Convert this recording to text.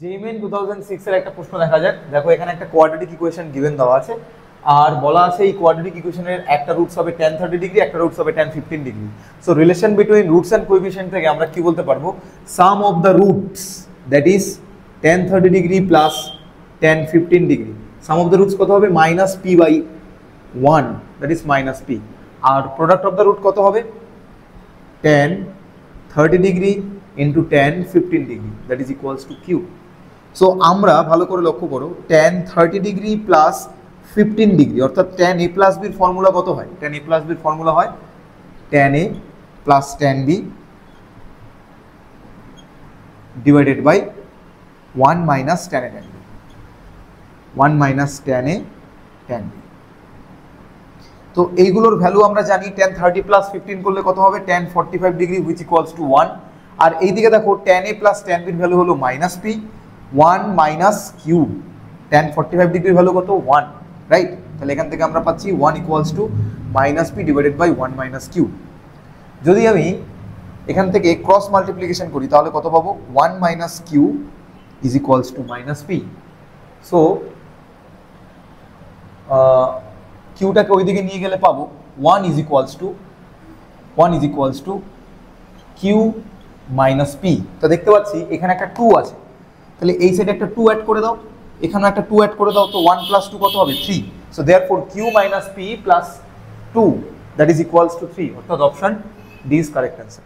JEE Main 2006 এর একটা প্রশ্ন দেখা যাক। দেখো এখানে একটা কোয়াড্রেটিক ইকুয়েশন গিভেন দেওয়া আছে আর বলা আছে এই কোয়াড্রেটিক ইকুয়েশনের একটা রুটস হবে tan 30 ডিগ্রি, একটা রুটস হবে tan 15 ডিগ্রি। So relation between roots and coefficient থেকে আমরা কি বলতে পারবো, sum of the roots that is tan 30 degree plus tan 15 ডিগ্রি, সাম অফ দ্য রুটস কত হবে -p/1 দ্যাট ইজ -p, আর প্রোডাক্ট অফ দ্য রুট কত হবে tan 30 ডিগ্রি into tan 15 ডিগ্রি that is equals to q. So আমরা ভালো করে লক্ষ্য করো tan 30 ডিগ্রি প্লাস 15 ডিগ্রি অর্থাৎ tan a প্লাস b এর ফর্মুলা কত হয়, tan a প্লাস b এর ফর্মুলা হয় tan a plus tan b divided by 1 minus tan a tan b, 1 minus tan a tan b। তো এইগুলোর value আমরা জানি tan 30 প্লাস 15 করলে কত হবে tan 45 degree which equals to 1, আর এইদিকে দেখো tan a plus tan b এর ভ্যালু হলো -p, 1 মাইনাস q, tan 45 ডিগ্রির ভ্যালু কত 1, রাইট? তাহলে এখান থেকে আমরা পাচ্ছি 1 equals to -p divided by 1 minus q। যদি আমি এখান থেকে ক্রস মাল্টিপ্লিকেশন করি তাহলে কত পাবো, 1 minus q is equals to -p। So কিউটাকে ওইদিকে নিয়ে গেলে পাবো 1 is equals to q minus p। তো দেখতে পাচ্ছি এখানে একটা 2 আছে, তাহলে এই সাইডে একটা 2 অ্যাড করে দাও, এখানে একটা 2 অ্যাড করে দাও, তো 1 প্লাস 2 কত হবে 3। So therefore q minus p plus 2 that is equals two 3, অর্থাৎ option D is correct answer.